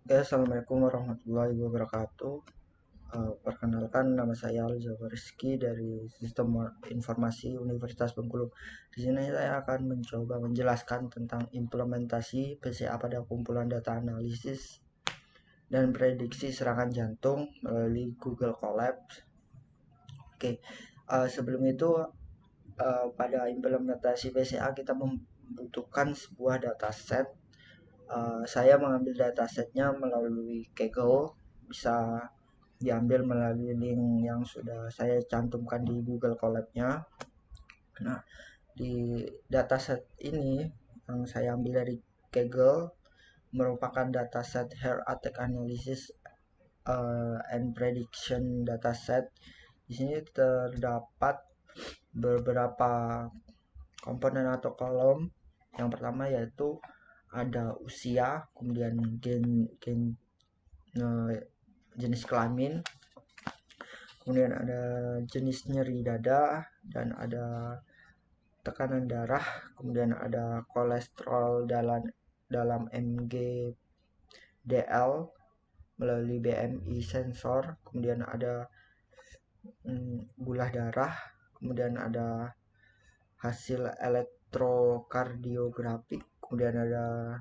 Ya, assalamualaikum warahmatullahi wabarakatuh. Perkenalkan, nama saya Aljabar Rizky dari Sistem Informasi Universitas Bengkulu. Di sini saya akan mencoba menjelaskan tentang implementasi PCA pada kumpulan data analisis dan prediksi serangan jantung melalui Google Colab. Oke, sebelum itu pada implementasi PCA kita membutuhkan sebuah dataset. Saya mengambil datasetnya melalui Kaggle, bisa diambil melalui link yang sudah saya cantumkan di Google Colab-nya. Nah, di dataset ini yang saya ambil dari Kaggle merupakan dataset Heart Attack Analysis and Prediction dataset. Di sini terdapat beberapa komponen atau kolom. Yang pertama yaitu ada usia, kemudian jenis kelamin, kemudian ada jenis nyeri dada, dan ada tekanan darah, kemudian ada kolesterol dalam mg/dl melalui BMI sensor, kemudian ada gula darah, kemudian ada hasil elektrokardiografi, kemudian ada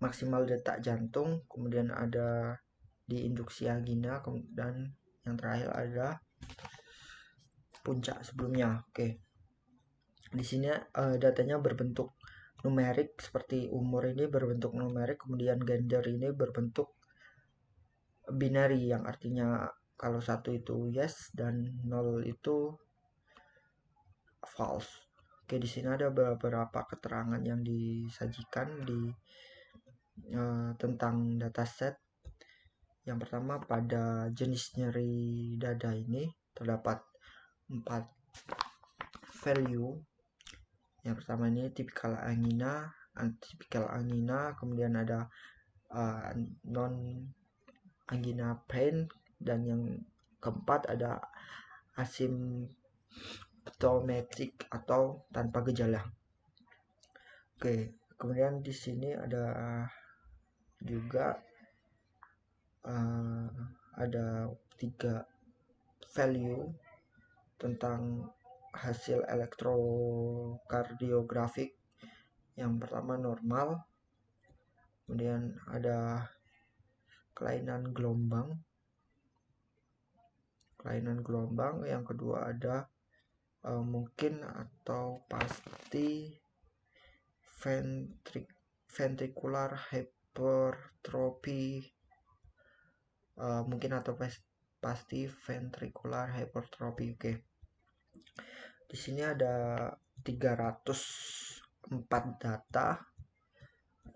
maksimal detak jantung, kemudian ada di induksi angina, dan yang terakhir ada puncak sebelumnya. Oke, di sini datanya berbentuk numerik, seperti umur ini berbentuk numerik, kemudian gender ini berbentuk binary, yang artinya kalau 1 itu yes dan 0 itu false. Oke, di sini ada beberapa keterangan yang disajikan tentang dataset. Yang pertama, pada jenis nyeri dada ini terdapat 4 value. Yang pertama ini tipikal angina, antipikal angina, kemudian ada non angina pain, dan yang keempat ada asymptomatic atau tanpa gejala. Oke, kemudian di sini ada juga ada 3 value tentang hasil elektrokardiografik. Yang pertama normal, kemudian ada kelainan gelombang, yang kedua ada mungkin atau pasti ventricular hypertrophy, mungkin atau pasti ventricular hypertrophy. Oke. Di sini ada 304 data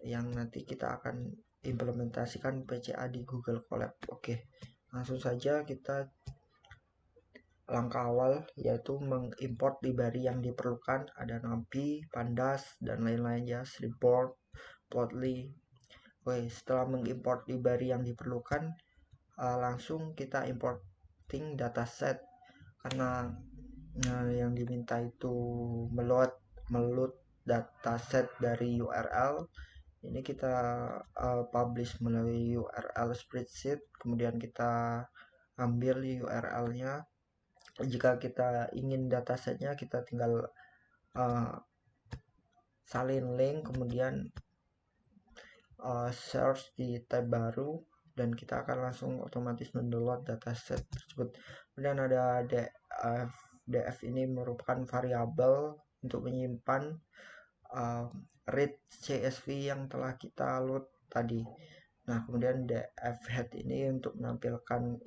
yang nanti kita akan implementasikan PCA di Google Colab. Oke, langsung saja kita langkah awal, yaitu mengimport library yang diperlukan. Ada NumPy, Pandas, dan lain-lain ya, Sleepboard, Plotly. Oke, setelah mengimport library yang diperlukan, langsung kita importing dataset, karena yang diminta itu meload dataset dari URL. Ini kita publish melalui URL spreadsheet, kemudian kita ambil URL-nya. Jika kita ingin datasetnya, kita tinggal salin link, kemudian search di tab baru, dan kita akan langsung otomatis mendownload dataset tersebut. Kemudian ada df ini merupakan variabel untuk menyimpan read CSV yang telah kita load tadi. Nah, kemudian df head ini untuk menampilkan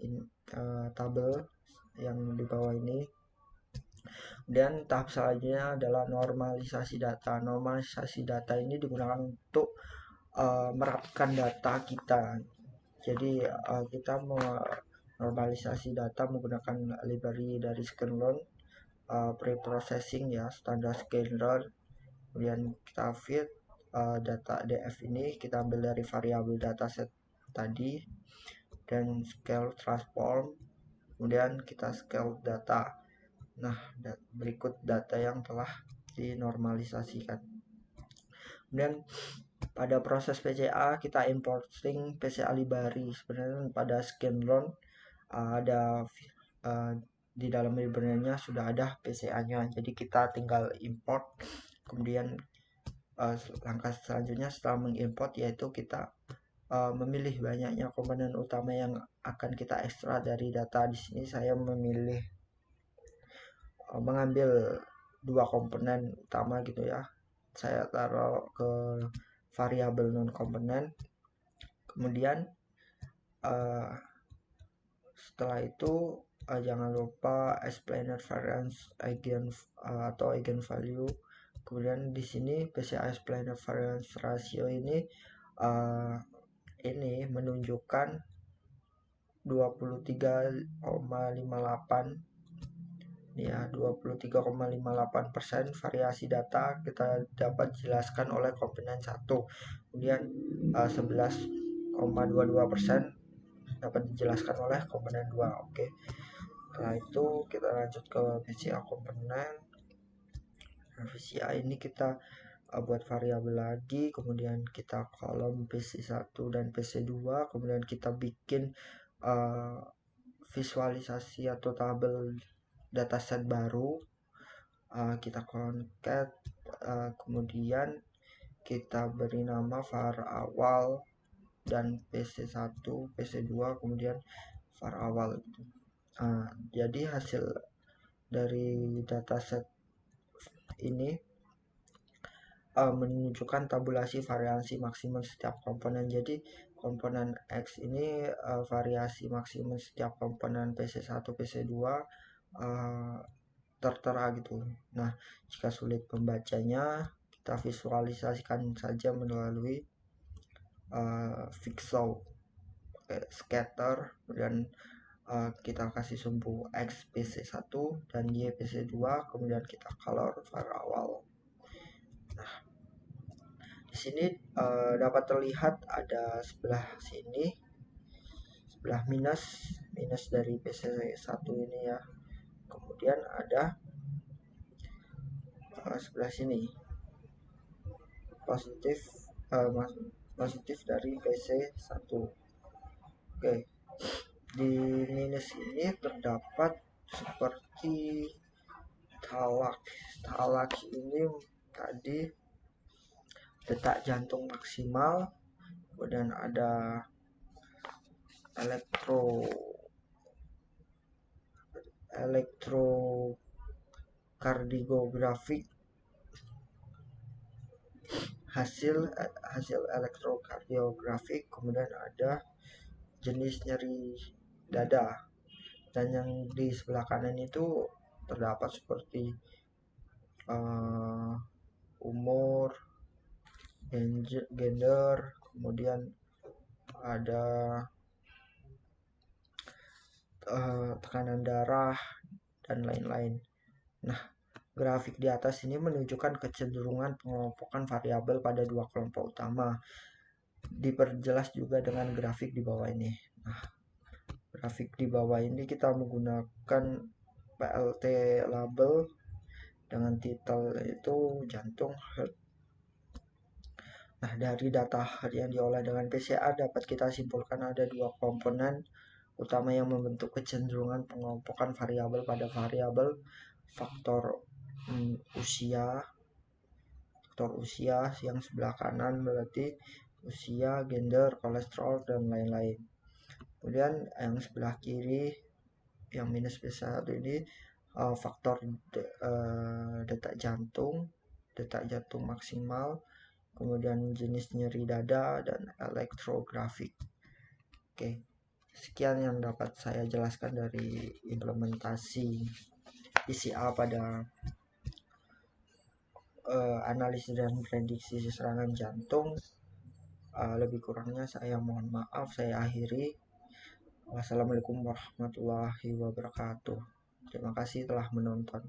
tabel yang di bawah ini. Kemudian tahap selanjutnya adalah normalisasi data. Normalisasi data ini digunakan untuk merapikan data kita. Jadi kita menormalisasi data menggunakan library dari sklearn, pre-processing ya, standar sklearn. Kemudian kita feed data df ini, kita ambil dari variabel dataset tadi, dan scale transform, kemudian kita scale data. Nah, berikut data yang telah dinormalisasikan. Kemudian pada proses PCA kita importing PCA library. Sebenarnya pada scanline ada di dalam library-nya sudah ada PCA-nya, jadi kita tinggal import. Kemudian langkah selanjutnya setelah mengimport yaitu kita memilih banyaknya komponen utama yang akan kita ekstrak dari data. Di sini saya memilih mengambil 2 komponen utama gitu ya. Saya taruh ke variabel non komponen. Kemudian setelah itu jangan lupa explainer variance atau eigenvalue. Kemudian di sini PCA explainer variance ratio ini menunjukkan 23,58 ya, 23,58% variasi data kita dapat jelaskan oleh komponen 1. Kemudian 11,22% dapat dijelaskan oleh komponen 2. Oke. Setelah itu kita lanjut ke PCA komponen. Nah, PCA ini kita buat variabel lagi, kemudian kita kolom PC1 dan PC2, kemudian kita bikin visualisasi atau tabel dataset baru, kita concat, kemudian kita beri nama var awal dan PC1, PC2, kemudian var awal gitu. Jadi hasil dari dataset ini menunjukkan tabulasi variasi maksimum setiap komponen. Jadi komponen X ini variasi maksimum setiap komponen PC1, PC2 tertera gitu. Nah, jika sulit membacanya, kita visualisasikan saja melalui Fixow, scatter, dan kita kasih sumbu X PC1 dan Y PC2, kemudian kita color var awal. Nah, di sini dapat terlihat ada sebelah sini, sebelah minus dari PC1 ini ya. Kemudian ada sebelah sini positif dari PC1. Oke. Di minus ini terdapat seperti talak ini tadi detak jantung maksimal, kemudian ada elektrokardiografik, hasil elektrokardiografik, kemudian ada jenis nyeri dada, dan yang di sebelah kanan itu terdapat seperti umur, gender, kemudian ada tekanan darah dan lain-lain. Nah, grafik di atas ini menunjukkan kecenderungan pengelompokan variabel pada 2 kelompok utama. Diperjelas juga dengan grafik di bawah ini. Nah, grafik di bawah ini kita menggunakan PLT label dengan titel itu jantung heart. Nah, dari data yang diolah dengan PCA dapat kita simpulkan ada 2 komponen utama yang membentuk kecenderungan pengelompokan variabel pada variabel faktor usia yang sebelah kanan berarti usia, gender, kolesterol, dan lain-lain. Kemudian yang sebelah kiri yang minus PC1 ini faktor detak jantung maksimal, kemudian jenis nyeri dada, dan elektrografik. Oke. Sekian yang dapat saya jelaskan dari implementasi PCA pada analisis dan prediksi serangan jantung. Lebih kurangnya saya mohon maaf, saya akhiri. Wassalamualaikum warahmatullahi wabarakatuh. Terima kasih telah menonton.